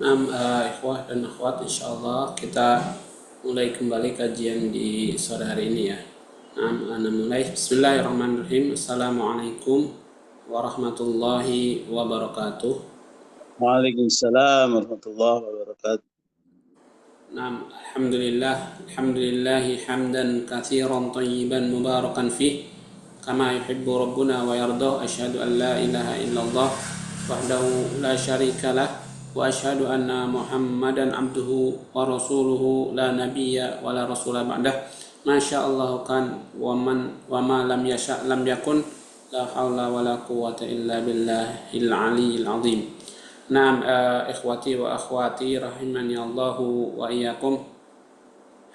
Ikhwah dan akhwat, insyaallah kita mulai kembali kajian di sore hari ini ya. Ana mulai. Bismillahirrahmanirrahim. Assalamualaikum warahmatullahi wabarakatuh. Waalaikumsalam warahmatullahi wabarakatuh. Alhamdulillahi hamdan katsiran thayyiban mubarakan fih kama yuhibbu rabbuna wa yardah. Asyhadu an la ilaha illallah wahdahu la syarikalah wa asyhadu anna Muhammadan abduhu wa rasuluhu la nabiyya wa la rasula ba'dah. Masyaallah kan wa ma lam yasha lam yakun, la haula wa la quwwata illa billahil aliyyil azim. Ikhwati wa akhwati rahimani Allahu wa iyyakum.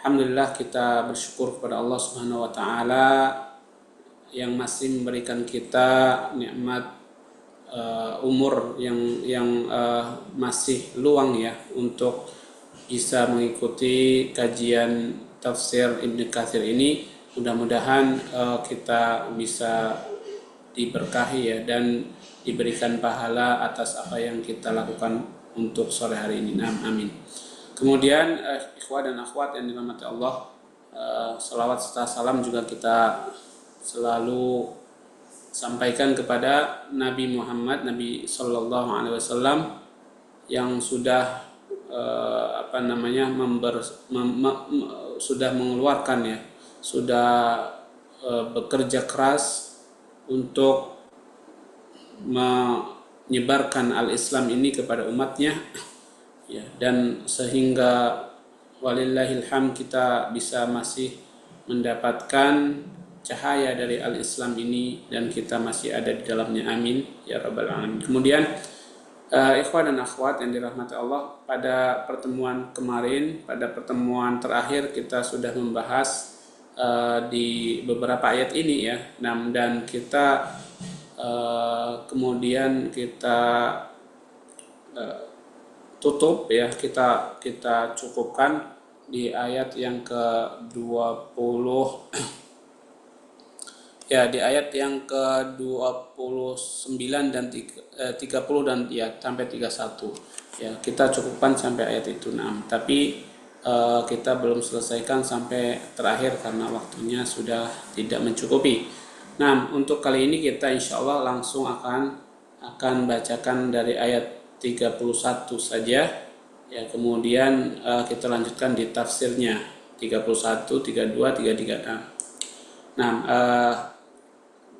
Alhamdulillah, kita bersyukur kepada Allah Subhanahu wa taala yang masih memberikan kita nikmat umur yang masih luang ya untuk bisa mengikuti kajian tafsir Ibnu Katsir ini. Mudah-mudahan kita bisa diberkahi ya dan diberikan pahala atas apa yang kita lakukan untuk sore hari ini. Amin. Kemudian ikhwah dan akhwat yang dirahmati Allah, salawat serta salam juga kita selalu sampaikan kepada Nabi Muhammad, Nabi Sallallahu Alaihi Wasallam yang sudah sudah mengeluarkan ya, sudah bekerja keras untuk menyebarkan al-Islam ini kepada umatnya ya, dan sehingga walillahil hamd kita bisa masih mendapatkan cahaya dari al-Islam ini dan kita masih ada di dalamnya. Amin ya rabbal alamin. Kemudian ikhwan dan akhwat yang dirahmati Allah, pada pertemuan kemarin, pada pertemuan terakhir kita sudah membahas di beberapa ayat ini ya, dan kita kemudian kita tutup ya, kita cukupkan di ayat yang ke-20 ya, di ayat yang ke-29 dan 30 dan ya sampai 31 ya, kita cukupkan sampai ayat itu. Tapi kita belum selesaikan sampai terakhir karena waktunya sudah tidak mencukupi. Untuk kali ini kita insya Allah langsung akan bacakan dari ayat 31 saja ya, kemudian kita lanjutkan di tafsirnya 31, 32, 33.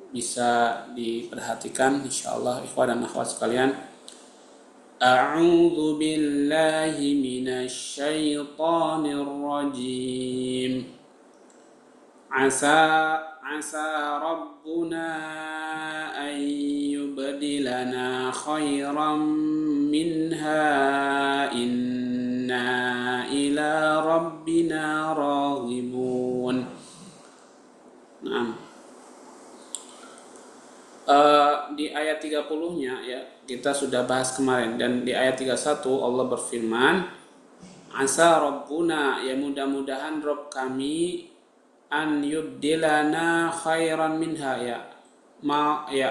Bisa diperhatikan insya Allah ikhwan dan akhwat sekalian. A'udzu billahi minasy syaithanir rajim. Asa rabbuna an yubdilana khairan minha inna ila rabbina raghibun. Di ayat 30-nya ya kita sudah bahas kemarin, dan di ayat 31 Allah berfirman, asa rabbuna, ya mudah-mudahan Rabb kami, an yubdilana khairan minha,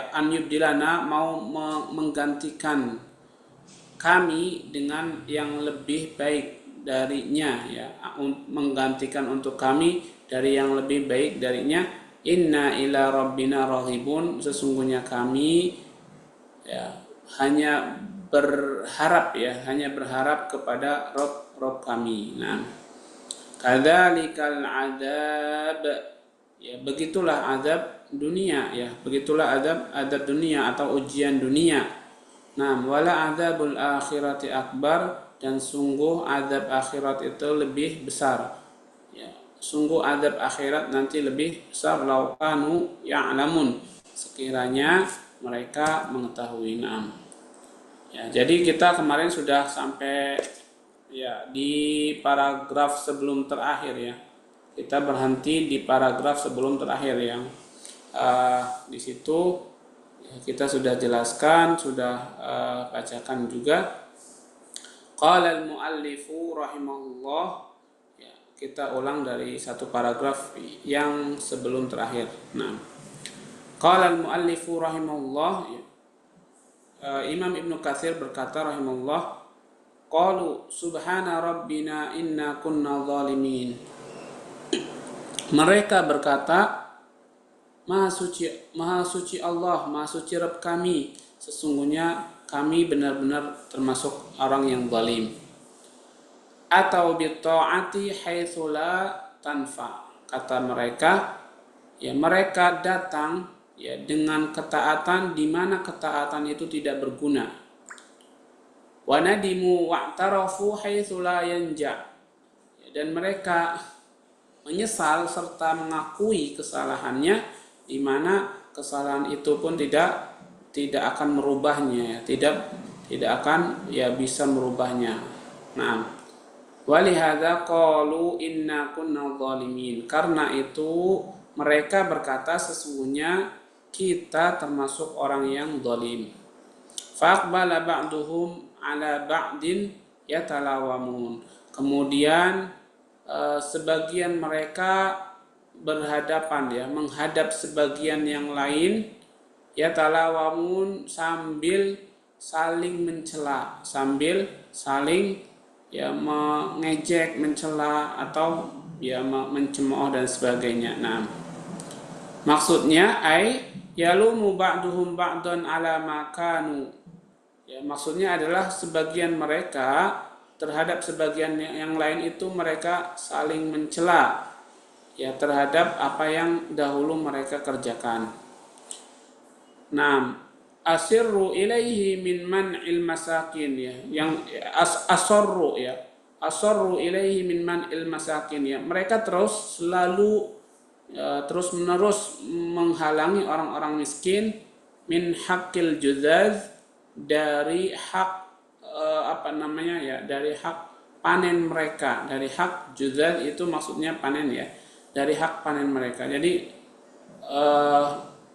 an yubdilana mau menggantikan kami dengan yang lebih baik darinya ya, menggantikan untuk kami dari yang lebih baik darinya. Inna ila rabbina raghibun, sesungguhnya kami ya hanya berharap kepada Rabb kami. Kadzalikal adzab, ya begitulah azab dunia ya, begitulah azab dunia atau ujian dunia. Wala adzabul akhirati akbar, dan sungguh azab akhirat itu lebih besar ya, sungguh azab akhirat nanti lebih besar. Lau kanu ya'lamun, sekiranya mereka mengetahui. Ya, jadi kita kemarin sudah sampai ya di paragraf sebelum terakhir ya. Kita berhenti di paragraf sebelum terakhir yang di situ ya, kita sudah jelaskan, sudah bacakan juga. Qala al-muallifu rahimahullah, ya, kita ulang dari satu paragraf yang sebelum terakhir. Qala al-muallifu rahimahullah, ya, Imam Ibnu Katsir berkata rahimahullah, qalu subhana rabbina inna kunna zalimin. Mereka berkata, Maha suci Allah, Maha suci Rabb kami, sesungguhnya kami benar-benar termasuk orang yang zalim. Atau bitta'ati haitsu la tanfa. Kata mereka, ya mereka datang ya dengan ketaatan di mana ketaatan itu tidak berguna. Wa nadimu wa'tarafu haitsu la yanja. Dan mereka menyesal serta mengakui kesalahannya di mana kesalahan itu pun tidak akan merubahnya, tidak akan ya bisa merubahnya. Nah, walihada qalu inna kunna zalimin. Karena itu mereka berkata sesungguhnya kita termasuk orang yang zalim. Faqbala ba'duhum ala ba'din yatalawamun. Kemudian sebagian mereka berhadapan ya, menghadap sebagian yang lain, ya talawamun sambil saling mencela, sambil saling ya mengejek, mencela atau ya mencemooh dan sebagainya. Nah, maksudnya yalumu ba'duhum ba'dan ala ma kanu. Ya, maksudnya adalah sebagian mereka terhadap sebagian yang lain itu mereka saling mencela ya terhadap apa yang dahulu mereka kerjakan. Nah, asirru ilaihi min man'il masakin ya, yang asarru ya. Asarru ilaihi min man'il masakin ya. Mereka terus selalu terus menerus menghalangi orang-orang miskin min haqqil juzaz, dari hak dari hak panen mereka, dari hak juzaz itu maksudnya panen ya. Dari hak panen mereka. Jadi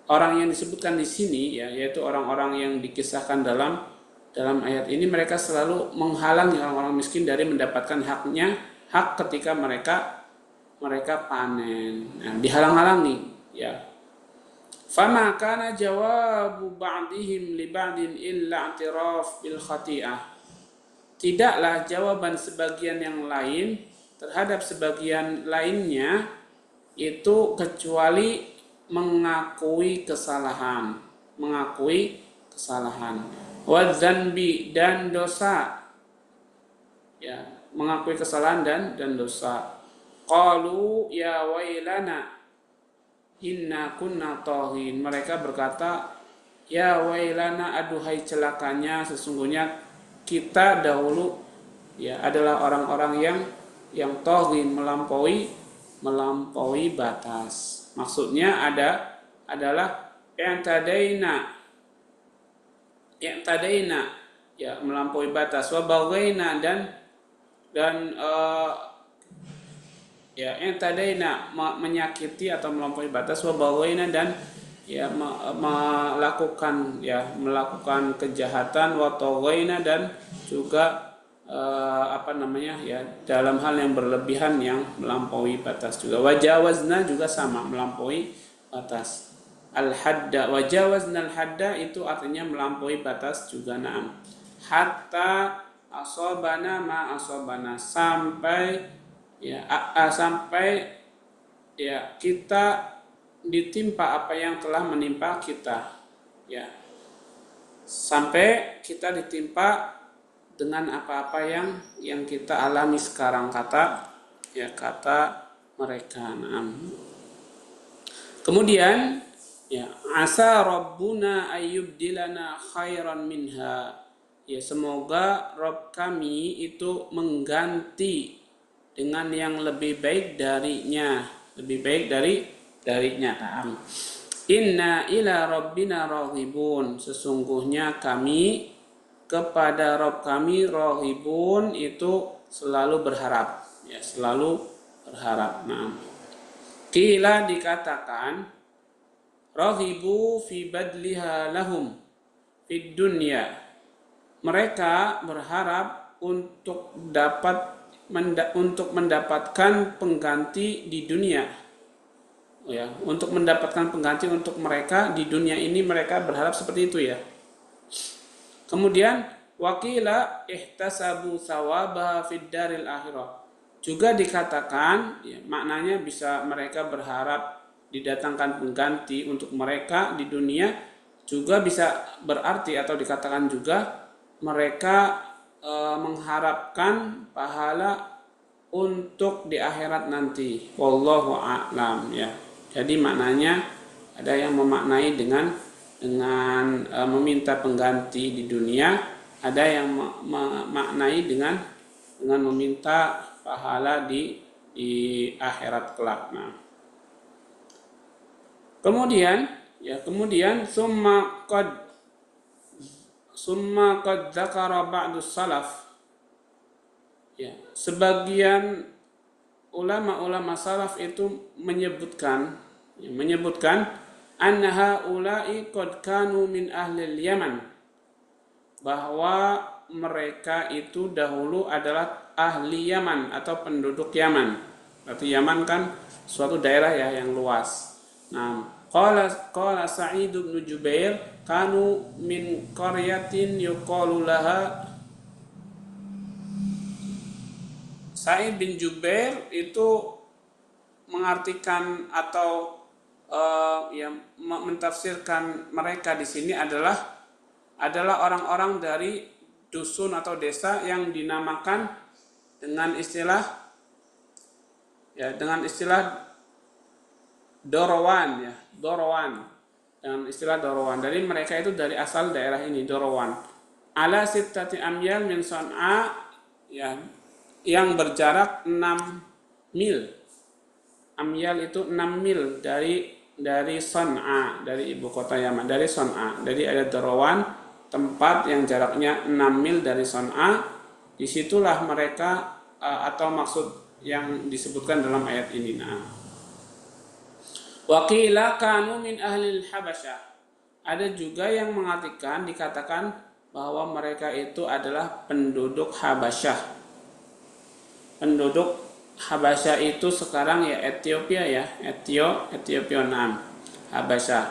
orang yang disebutkan di sini ya, yaitu orang-orang yang dikisahkan dalam ayat ini, mereka selalu menghalangi orang-orang miskin dari mendapatkan haknya, hak ketika mereka panen. Nah, dihalang-halangi ya. Fama kana jawabu ba'dihim li ba'din illa i'tiraf bil khati'ah. Tidaklah jawaban sebagian yang lain terhadap sebagian lainnya itu kecuali mengakui kesalahan, wa dzanbi, dan dosa. Ya, mengakui kesalahan dan dosa. Qalu ya wailana inna kunna taghin. Mereka berkata, ya wailana, aduhai celakanya, sesungguhnya kita dahulu ya adalah orang-orang yang taghin, melampaui batas. Maksudnya adalah i'tadaina ya, melampaui batas, wa baghaina, dan ya i'tadaina menyakiti atau melampaui batas, wa baghaina, dan ya melakukan kejahatan, wa taghaina, dan juga ya dalam hal yang berlebihan, yang melampaui batas juga. Wajawazna juga sama, melampaui batas. Al-hadda, wajawazna al-hadda itu artinya melampaui batas juga. Naam. Hatta asobana ma asobana, sampai kita ditimpa apa yang telah menimpa kita. Ya. Sampai kita ditimpa dengan apa-apa yang kita alami sekarang, kata mereka. Nah. Kemudian ya, asa rabbuna ayyubdilana khairan minha. Ya, semoga Rabb kami itu mengganti dengan yang lebih baik darinya, darinya. Inna ila rabbina raghibun, sesungguhnya kami kepada Rabb kami rohibun, itu selalu berharap ya, selalu berharap. Nah, qila, dikatakan, rohibu fi badliha lahum fid dunya, mereka berharap untuk mendapatkan pengganti di dunia ya, untuk mendapatkan pengganti untuk mereka di dunia ini, mereka berharap seperti itu ya. Kemudian Wakila ihtasabu sawabaha fid daril akhirah. Juga dikatakan ya, maknanya bisa mereka berharap didatangkan pengganti untuk mereka di dunia, juga bisa berarti atau dikatakan juga mereka mengharapkan pahala untuk di akhirat nanti. Wallahu a'lam ya. Jadi maknanya ada yang memaknai dengan meminta pengganti di dunia, ada yang memaknai dengan meminta pahala di akhirat kelak. Nah, kemudian summa qad dzakara ba'dus salaf. Ya, sebagian ulama-ulama salaf itu menyebutkan annaha ulai qad kanu min ahli Yaman, bahwa mereka itu dahulu adalah ahli Yaman atau penduduk Yaman. Berarti Yaman kan suatu daerah ya yang luas. Nah, qala Sa'id bin Jubair kanu min qaryatin yuqalu laha. Sa'id bin Jubair itu mengartikan atau mentafsirkan mereka di sini adalah orang-orang dari dusun atau desa yang dinamakan dengan istilah Dorowan ya, dengan istilah Dorowan. Dari mereka itu dari asal daerah ini, Dorowan. Ala sittati amyal min Son'a, ya, yang berjarak 6 mil. Amyal itu 6 mil dari Son'a, dari ibu kota Yaman, dari Son'a. Jadi ada Dorowan, tempat yang jaraknya 6 mil dari Son'a. Disitulah mereka atau maksud yang disebutkan dalam ayat ini. Waqila kanu min ahlil Habasyah. Ada juga yang dikatakan bahwa mereka itu adalah penduduk Habasyah. Penduduk Habasyah itu sekarang ya Ethiopia ya, Ethiopia 6, Habasyah.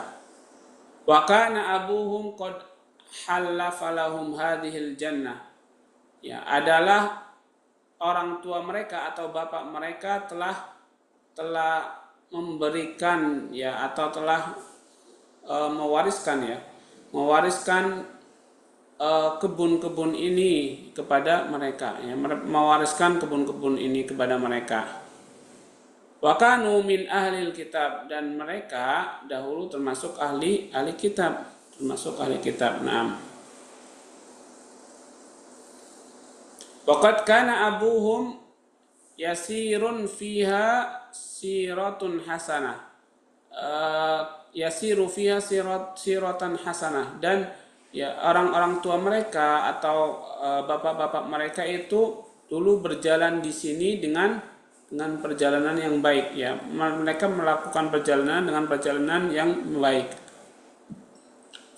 Wa kana abuhum qad halafa lahum hadhil jannah. Ya, adalah orang tua mereka atau bapak mereka telah memberikan ya atau telah mewariskan kebun-kebun ini kepada mereka ya, mewariskan kebun-kebun ini kepada mereka. Wa kanu min ahlil kitab, dan mereka dahulu termasuk ahli kitab, Naam. Waqad kana abuhum yasirun fiha siratun hasanah. Yasiru fiha siratan hasanah, dan ya orang-orang tua mereka atau bapak-bapak mereka itu dulu berjalan di sini dengan perjalanan yang baik ya. Mereka melakukan perjalanan dengan perjalanan yang baik.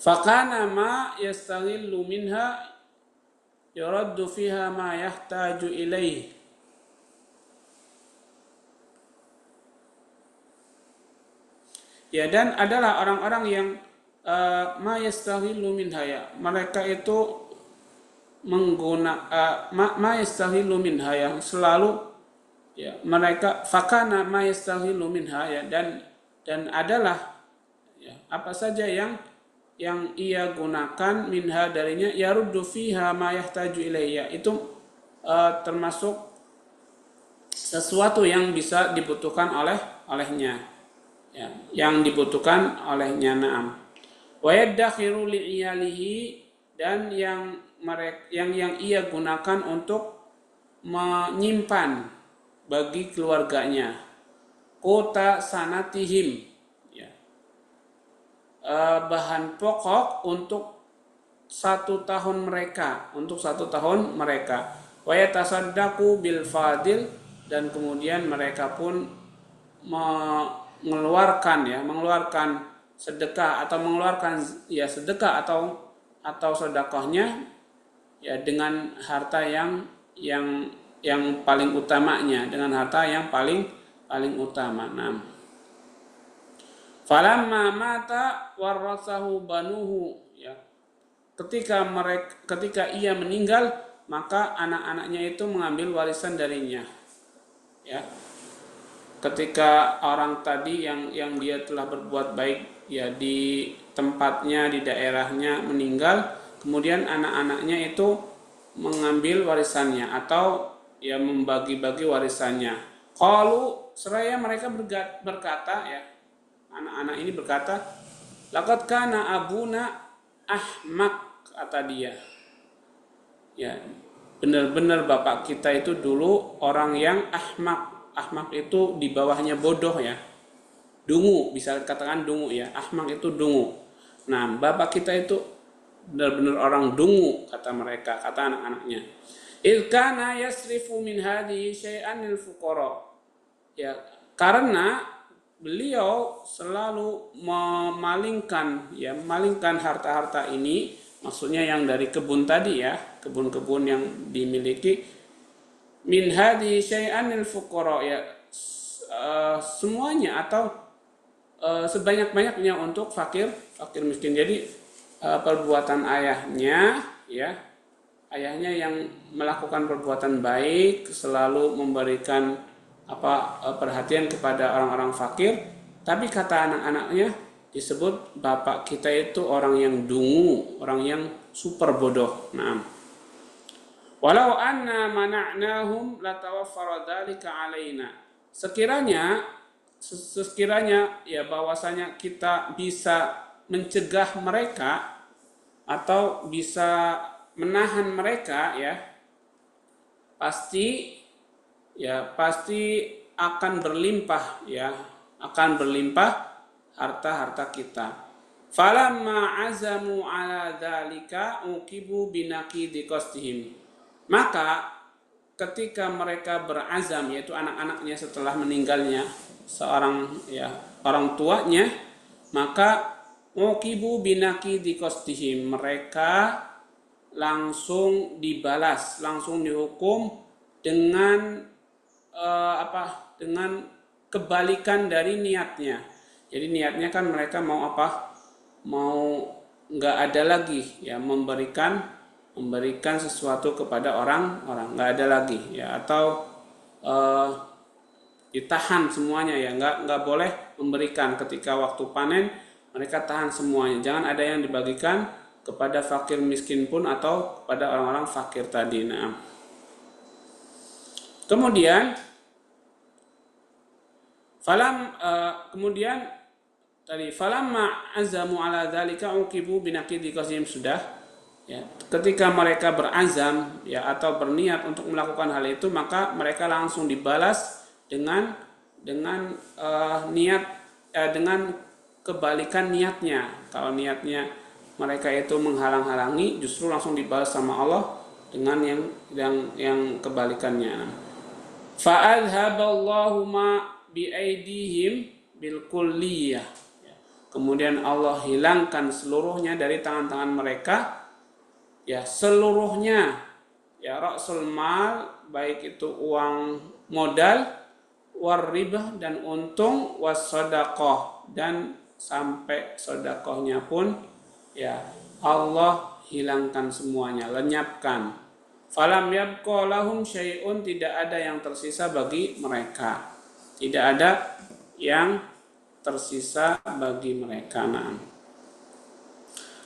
Fakana ma yastaghillu minha yuraddu fiha ma yahtaju ilaih. Ya, dan adalah orang-orang yang ma yastaghillu minha, ya, mereka itu ma yastaghillu minha, yang selalu ya mereka fakana ma yastaghillu minha, ya, dan adalah ya, apa saja yang ia gunakan minha darinya, yaruddu fiha ma yahtaju ilayya, itu termasuk sesuatu yang bisa dibutuhkan olehnya ya, yang dibutuhkan olehnya. Naam. Wa yaddakhiru li'iyalihi, dan yang ia gunakan untuk menyimpan bagi keluarganya. Kota sanatihim, ya, bahan pokok untuk 1 tahun mereka, Wa yatasaddaqu bil fadil, dan kemudian mereka pun mengeluarkan sedekah atau sedekah atau sedekahnya ya dengan harta yang paling utamanya, dengan harta yang paling utama. Nah, falamma mata warasahu banuhu, ya, ketika ia meninggal, maka anak-anaknya itu mengambil warisan darinya. Ya. Ketika orang tadi yang dia telah berbuat baik ya di tempatnya, di daerahnya meninggal, kemudian anak-anaknya itu mengambil warisannya atau ya membagi-bagi warisannya. Qalu, seraya mereka berkata ya, anak-anak ini berkata, laqad kana abuna ahmak, kata dia. Ya, benar-benar bapak kita itu dulu orang yang ahmak. Ahmak itu di bawahnya bodoh ya. Dungu, bisa dikatakan dungu ya. Ahmak itu dungu. Nah, bapak kita itu benar-benar orang dungu, kata mereka, kata anak-anaknya. Il kana yasrifu min hadhihi syai'an lil fuqara. Ya, karena beliau selalu memalingkan harta-harta ini, maksudnya yang dari kebun tadi ya, kebun-kebun yang dimiliki, min hadhihi syai'an lil fuqara, ya semuanya atau sebanyak-banyaknya untuk fakir miskin. Jadi perbuatan ayahnya ya, ayahnya yang melakukan perbuatan baik, selalu memberikan perhatian kepada orang-orang fakir, tapi kata anak-anaknya disebut bapak kita itu orang yang dungu, orang yang super bodoh. Nah, walau anna mana'nahum latawaffara dzalika alaina. Sekiranya ya bahwasanya kita bisa mencegah mereka atau bisa menahan mereka ya, pasti akan berlimpah harta-harta kita. Falamma azamu ala dzalika uqibu binaqidi qastihim. Maka ketika mereka berazam, yaitu anak-anaknya setelah meninggalnya seorang ya orang tuanya, maka uqibu binaqidi qastihim, mereka langsung dibalas, langsung dihukum dengan dengan kebalikan dari niatnya. Jadi niatnya kan mereka mau nggak ada lagi ya memberikan sesuatu kepada orang-orang, nggak ada lagi ya, atau ditahan semuanya ya, nggak boleh memberikan. Ketika waktu panen mereka tahan semuanya, jangan ada yang dibagikan kepada fakir miskin pun atau kepada orang-orang fakir tadi. Nah, kemudian falamma azamu ala dzalika uqibu binaqidi qasdim, sudah ya, ketika mereka berazam ya atau berniat untuk melakukan hal itu, maka mereka langsung dibalas dengan dengan kebalikan niatnya. Kalau niatnya mereka itu menghalang-halangi, justru langsung dibalas sama Allah dengan yang kebalikannya. Fa'adhaballahu ma biaidihim bil kulliyah. Kemudian Allah hilangkan seluruhnya dari tangan-tangan mereka. Ya, seluruhnya ya, ra'sul mal, baik itu uang modal, war ribah dan untung, was sadaqah, dan sampai sedekahnya pun ya Allah hilangkan semuanya, lenyapkan. Falam yabqa lahum syai'un, tidak ada yang tersisa bagi mereka. Tidak ada yang tersisa bagi mereka. Nah,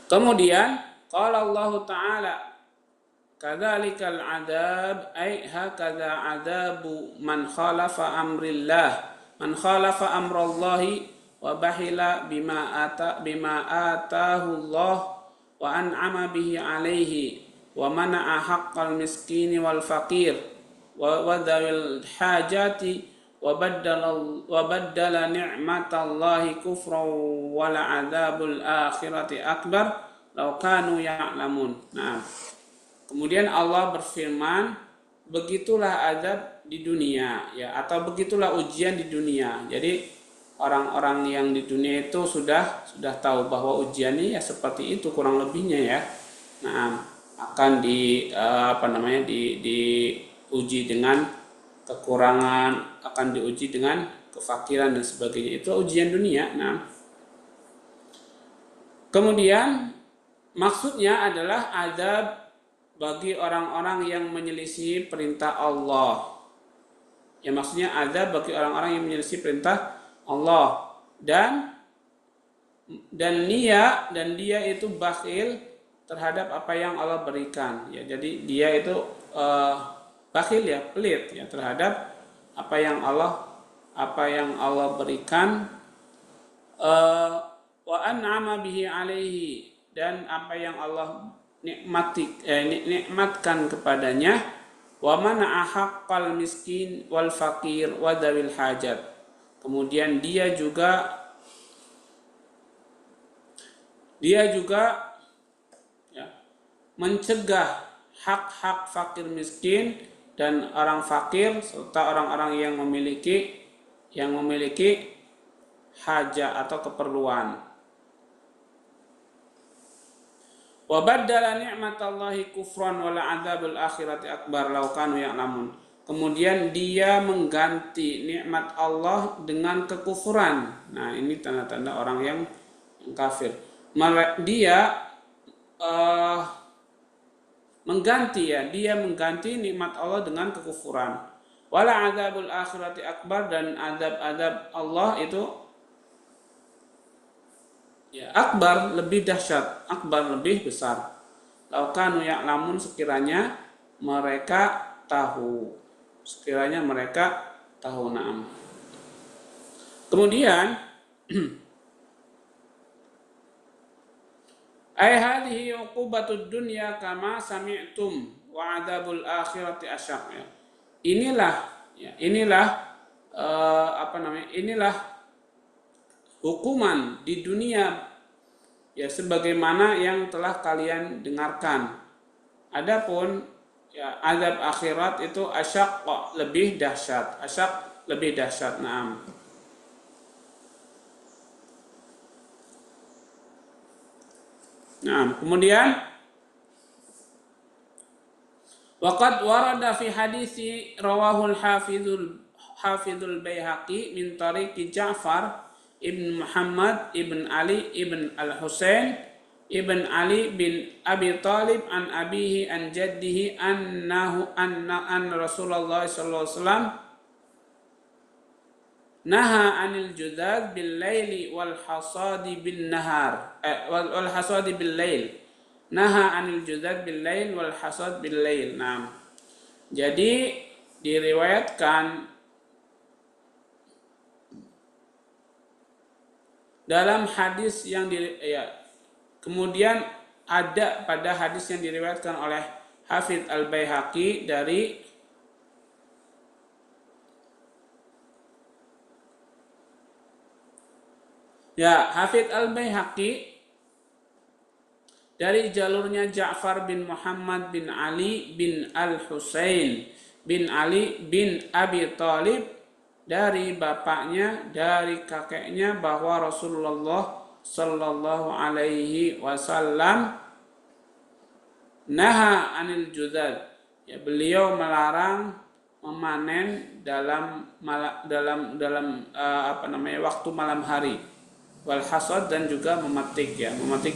kemudian qala Allah Ta'ala, kadzalikal adzab ay hakadza adzabu man khalafa amrillah, man khalafa amrallahi wa bahila bima atahu Allah wa an'ama bihi alaihi wa mana'a haqqal miskini wal faqir wa dzawil hajati wa baddala ni'matallahi kufran wal adzabul akhirati akbar law kanu ya'lamun. Nah, kemudian Allah berfirman, begitulah azab di dunia ya, atau begitulah ujian di dunia. Jadi orang-orang yang di dunia itu sudah tahu bahwa ujiannya ya seperti itu kurang lebihnya ya. Nah, akan diuji dengan kekurangan, akan diuji dengan kefakiran dan sebagainya. Itu ujian dunia. Nah, kemudian maksudnya adalah azab bagi orang-orang yang menyelisih perintah Allah. Ya, maksudnya azab bagi orang-orang yang menyelisih perintah Allah dan dia itu bakhil terhadap apa yang Allah berikan. Ya, jadi dia itu bakhil ya, pelit ya terhadap apa yang Allah berikan, wa an'ama bihi alaihi, dan apa yang Allah nikmatkan kepadanya, wa mana'a haqqal miskin wal fakir wa dzawil hajat. Kemudian dia juga ya, mencegah hak-hak fakir miskin dan orang fakir serta orang-orang yang memiliki hajat atau keperluan. Wa baddala ni'matallahi kufran wal 'adzabul akhirati akbar law kanu ya'lamun. Kemudian dia mengganti nikmat Allah dengan kekufuran. Nah, ini tanda-tanda orang yang kafir. Dia mengganti nikmat Allah dengan kekufuran. Wala 'adzabul akhirati akbar, dan azab Allah itu ya akbar, lebih dahsyat, akbar, lebih besar. Lau kanu ya'lamun, sekiranya mereka tahu. Na'am. Kemudian ay hadhihi uqubatud dunya kama sami'tum wa 'adzabul akhirati asyaq. Inilah hukuman di dunia ya sebagaimana yang telah kalian dengarkan. Adapun ya azab akhirat itu asyaq, lebih dahsyat. Na'am. Nah, kemudian waqad warada fi hadisi rawahul hafizul Baihaqi min tariqi Ja'far ibn Muhammad ibn Ali ibn al-Husain ibn Ali bin Abi Talib an abihi an jaddihi anna Rasulullah sallallahu alaihi wasallam naha anil judad bil laili wal hasadi bin nahar wal hasadi bil lail. Naha anil judad bil lail wal hasad bil lail. Nah, jadi diriwayatkan dalam hadis yang kemudian ada pada hadis yang diriwayatkan oleh Hafidz Al-Baihaqi dari Hafidz Al-Baihaqi dari jalurnya Ja'far bin Muhammad bin Ali bin Al-Husain bin Ali bin Abi Talib dari bapaknya, dari kakeknya, bahwa Rasulullah sallallahu alaihi wasallam naha anil judad. Ya, beliau melarang memanen dalam waktu malam hari. Wal hasad, dan juga memetik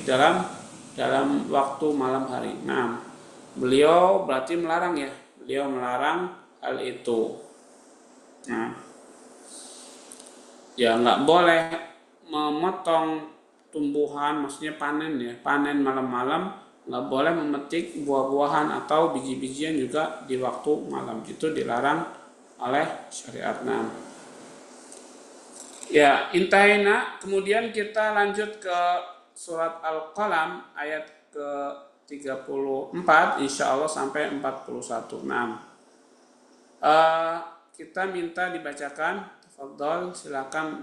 dalam waktu malam hari. Nah, beliau berarti melarang hal itu. Nah, ya nggak boleh memotong tumbuhan, maksudnya panen malam-malam, nggak boleh memetik buah-buahan atau biji-bijian juga di waktu malam, itu dilarang oleh syariat. Nah, ya, intaina. Kemudian kita lanjut ke surat Al-Qalam ayat ke-34 insyaallah sampai 41. Nah, kita minta dibacakan. Tafadhol, silakan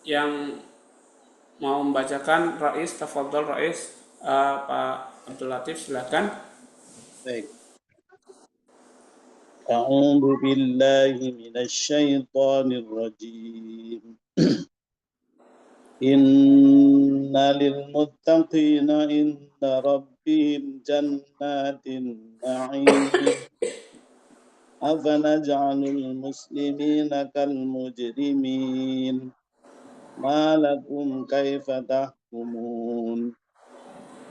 yang mau membacakan Rais, tafadhol Rais, Pak Abdul Latif, silakan. Baik. A'udzu billahi minasyaitonir rajim. Inna lil muttaqina inda rabbihim jannatin na'im. Afanaj'alul muslimina kal mujrimin. Ma lakum kaifa تحكمون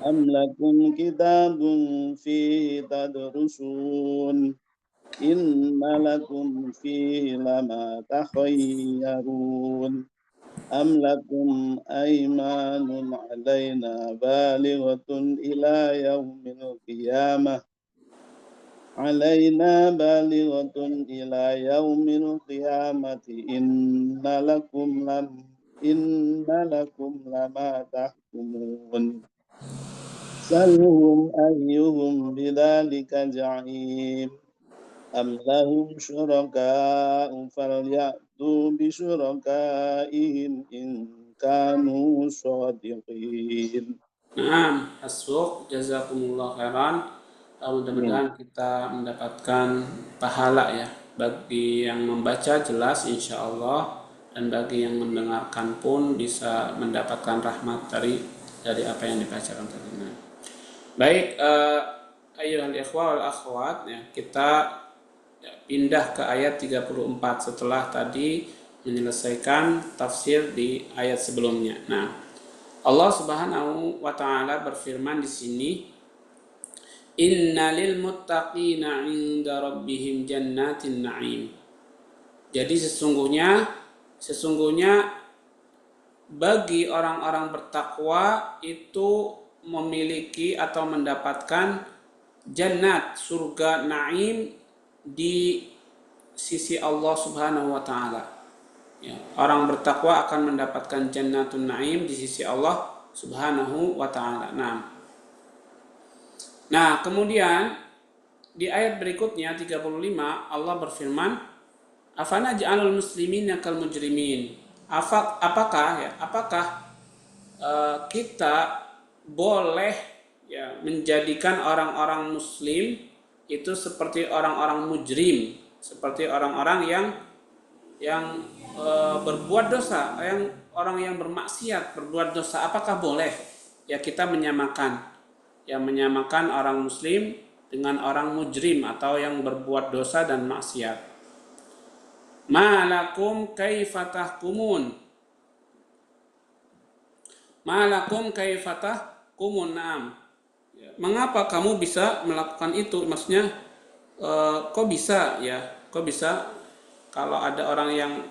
أم لكم كتاب فيه تدرسون إن لكم فيه لما تخيرون أم لكم أيمان علينا بالغة إلى يوم القيامة إن لكم لما تحكمون سلهم أيهم بذلك زعيم أم لهم شركاء فليأتوا بشركائهم إن كانوا صادقين. Naam, hasbuk, jazakumullah khairan. Mudah-mudahan kita mendapatkan pahala ya. Bagi yang membaca jelas insya Allah, dan bagi yang mendengarkan pun bisa mendapatkan rahmat dari apa yang dibacakan tadi. Nah, baik, ayyuhal ikhwa wal akhwat ya, kita pindah ke ayat 34 setelah tadi menyelesaikan tafsir di ayat sebelumnya. Nah, Allah Subhanahu wa taala berfirman di sini, Innalil muttaqina 'inda rabbihim jannatin na'im. Jadi sesungguhnya bagi orang-orang bertakwa itu memiliki atau mendapatkan jannat, surga na'im di sisi Allah Subhanahu wa taala. Ya, orang bertakwa akan mendapatkan jannatun na'im di sisi Allah Subhanahu wa taala. Nah, kemudian di ayat berikutnya 35 Allah berfirman, Afana ja'alul muslimina kal mujrimin. Apakah kita boleh ya menjadikan orang-orang muslim itu seperti orang-orang mujrim, seperti orang-orang yang berbuat dosa, orang yang bermaksiat, berbuat dosa. Apakah boleh ya kita menyamakan orang muslim dengan orang mujrim atau yang berbuat dosa dan maksiat? Malakum kaifa tahkumun. Naam. Mengapa kamu bisa melakukan itu? Maksudnya kok bisa kalau ada orang yang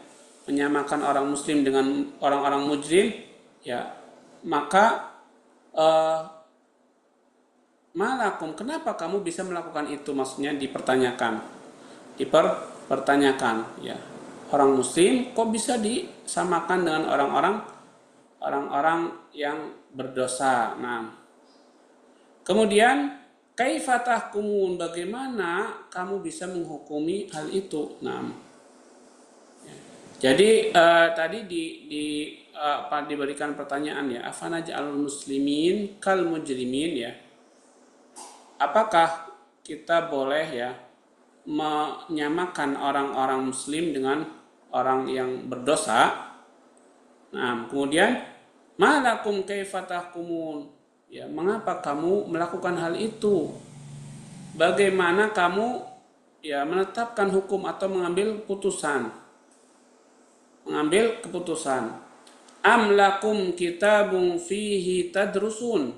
menyamakan orang muslim dengan orang-orang mujrim, ya maka malakum, kenapa kamu bisa melakukan itu? Maksudnya dipertanyakan ya. Orang muslim kok bisa disamakan dengan orang-orang yang berdosa. Nah, kemudian kaifa tahkumun, bagaimana kamu bisa menghukumi hal itu? Nah, jadi tadi diberikan pertanyaan ya, afana ja'alul muslimin kal mujrimin ya. Apakah kita boleh ya menyamakan orang-orang muslim dengan orang yang berdosa? Nah, kemudian malakum kaifa tahkumun. Ya, mengapa kamu melakukan hal itu? Bagaimana kamu ya menetapkan hukum atau mengambil keputusan? Am lakum kitabun fihi tadrusun.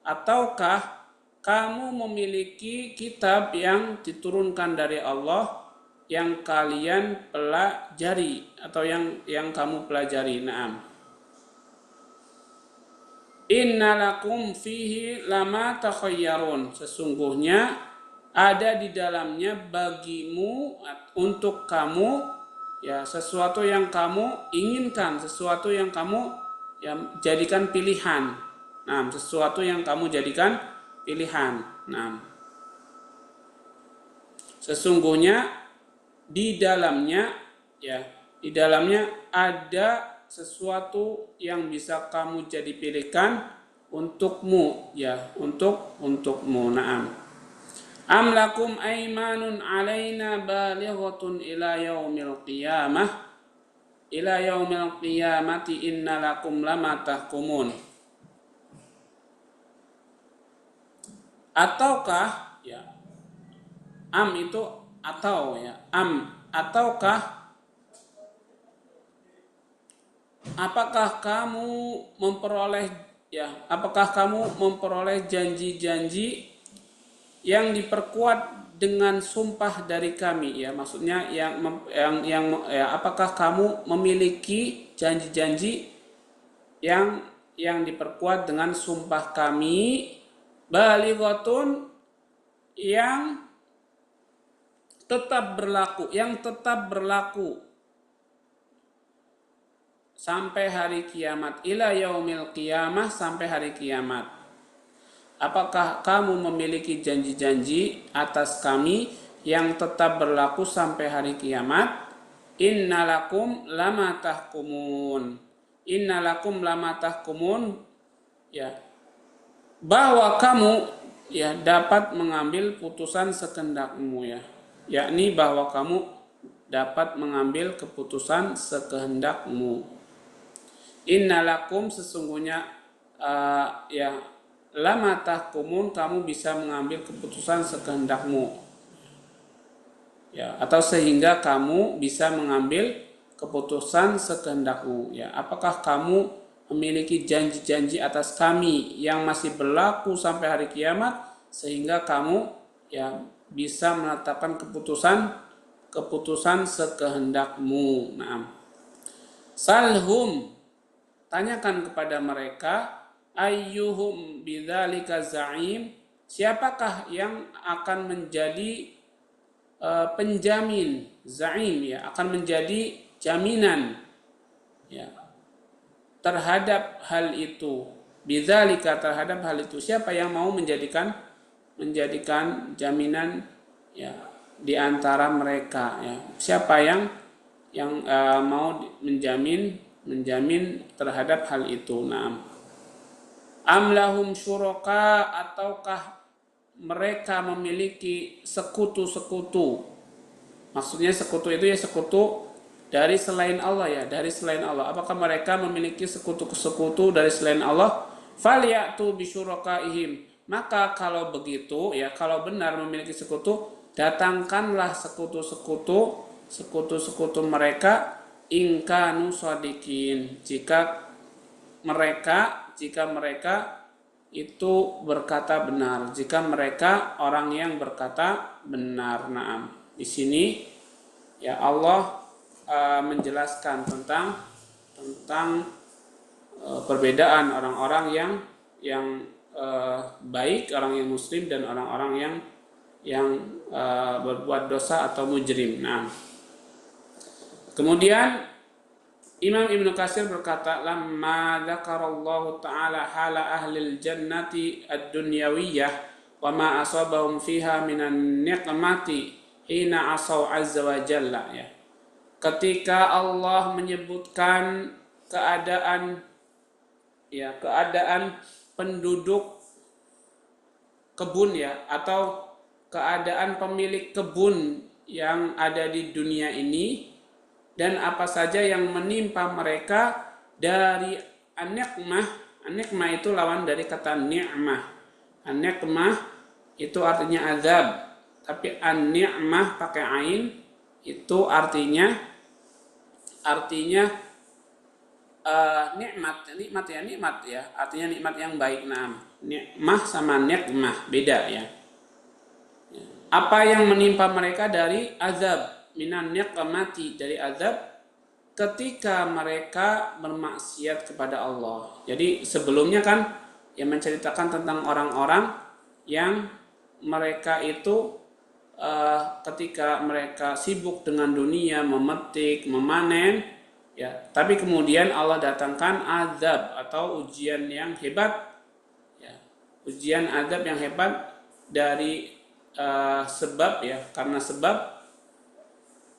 Ataukah kamu memiliki kitab yang diturunkan dari Allah yang kalian pelajari atau yang kamu pelajari? Naam. Innalakum fihi lama takhayyarun. Sesungguhnya ada di dalamnya bagimu untuk kamu ya sesuatu yang kamu inginkan, sesuatu yang kamu jadikan pilihan. Nah, sesuatu yang kamu jadikan pilihan. Nah, sesungguhnya di dalamnya ada sesuatu yang bisa kamu jadi pilihkan untukmu ya, untukmu. Naam. Am lakum aymanun alaina balighatun ila yaumil qiyamati inna lakum lama tahkumun. Ataukah ya, am itu atau ya, ataukah apakah kamu memperoleh janji-janji yang diperkuat dengan sumpah dari kami, ya maksudnya apakah kamu memiliki janji-janji yang diperkuat dengan sumpah kami, balighatun, yang tetap berlaku sampai hari kiamat, ila yaumil qiyamah, sampai hari kiamat. Apakah kamu memiliki janji-janji atas kami yang tetap berlaku sampai hari kiamat? Innalakum lama tahkumun, ya, bahwa kamu ya dapat mengambil putusan sekendakmu, ya, yakni bahwa kamu dapat mengambil keputusan sekehendakmu. Innalakum, sesungguhnya lama tahkumun, kamu bisa mengambil keputusan sekehendakmu, ya, atau sehingga kamu bisa mengambil keputusan sekehendakmu, ya. Apakah kamu memiliki janji-janji atas kami yang masih berlaku sampai hari kiamat, sehingga kamu ya bisa menetapkan keputusan sekehendakmu. Naam. Salhum, tanyakan kepada mereka, ayyuhum bidzalika za'im, siapakah yang akan menjadi penjamin, za'im, ya, akan menjadi jaminan, ya, terhadap hal itu, bidzalika, terhadap hal itu. Siapa yang mau menjadikan jaminan, ya, di antara mereka, ya. Siapa yang mau menjamin terhadap hal itu. Naam. Am lahum syuraka, ataukah mereka memiliki sekutu-sekutu. Maksudnya sekutu itu ya sekutu dari selain Allah, ya, dari selain Allah. Apakah mereka memiliki sekutu-sekutu dari selain Allah? Falyatu bisyurakaihim. Maka kalau begitu, ya, kalau benar memiliki sekutu, datangkanlah sekutu-sekutu mereka, in kanu shadiqin, jika mereka itu berkata benar, jika mereka orang yang berkata benar. Naam. Di sini ya Allah menjelaskan tentang perbedaan orang-orang yang baik, orang yang muslim, dan orang-orang yang berbuat dosa atau mujrim. Nah, kemudian Imam Ibnu Katsir berkata, lamma dzakarallahu ta'ala hala ahlil jannati ad-dunyawiyah wa ma asabahum fiha minan niqmati hina asaw azza wa jalla, ya. Ketika Allah menyebutkan keadaan penduduk kebun, ya, atau keadaan pemilik kebun yang ada di dunia ini, dan apa saja yang menimpa mereka dari an-niqmah. An-niqmah itu lawan dari kata ni'mah. An-niqmah itu artinya azab, tapi an-ni'mah pakai ain itu artinya nikmat ya, artinya nikmat yang baik. Nah, nikmah sama nikmah beda, ya. Apa yang menimpa mereka dari azab, minan niqmati, dari azab ketika mereka bermaksiat kepada Allah. Jadi sebelumnya kan yang menceritakan tentang orang-orang yang mereka itu ketika mereka sibuk dengan dunia, memetik, memanen, ya, tapi kemudian Allah datangkan azab atau ujian yang hebat, ya, ujian azab yang hebat dari sebab, ya, karena sebab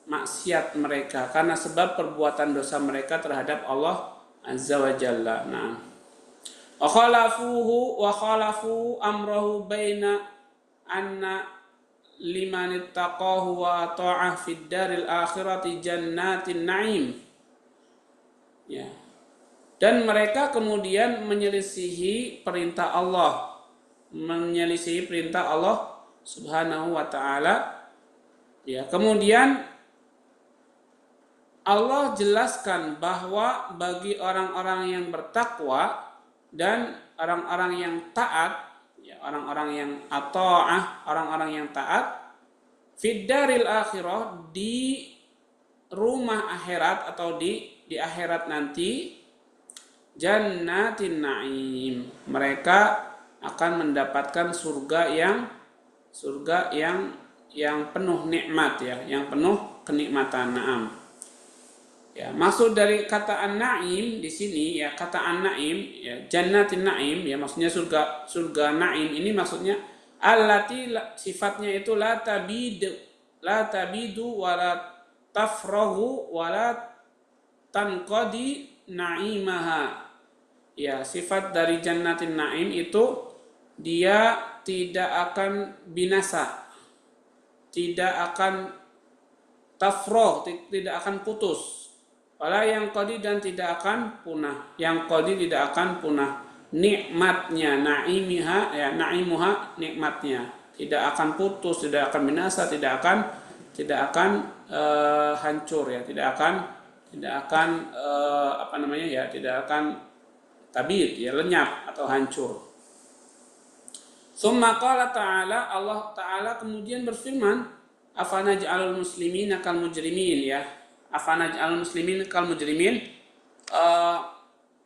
maksiat mereka, karena sebab perbuatan dosa mereka terhadap Allah azza wa jalla. Nah, wa khalafu amrahu baina anna liman ittaqahu wa ta'ah fid daril akhirati jannatin na'im, ya. Dan mereka kemudian menyelisihi perintah Allah, Subhanahu wa ta'ala, ya. Kemudian Allah jelaskan bahwa bagi orang-orang yang bertakwa dan orang-orang yang taat, ya, orang-orang yang ata'ah, orang-orang yang taat, fid daril akhirah, di rumah akhirat atau di akhirat nanti, jannatin na'im, mereka akan mendapatkan surga yang penuh nikmat, ya, yang penuh kenikmatan. Na'am. Ya, maksud dari kata an-na'im di sini, ya, kata an-na'im, ya, jannatin na'im, ya, maksudnya surga na'im ini maksudnya allati, sifatnya itu la tabidu wa la tafrahu wa la tanqadi na'imaha. Ya, sifat dari jannatin na'im itu dia tidak akan binasa, tidak akan tafroh, tidak akan putus. Wala yang qadi, dan tidak akan punah. Yang qadi tidak akan punah. Nikmatnya, na'imiha, ya, na'imuha, nikmatnya tidak akan putus, tidak akan binasa, tidak akan hancur, ya, tidak akan tidak akan tabid, ya, lenyap atau hancur. Summa qala ta'ala, Allah Ta'ala kemudian berfirman, afanaj'alul muslimina kal mujrimin, ya. Afanaj'alul muslimin kal mujrimin,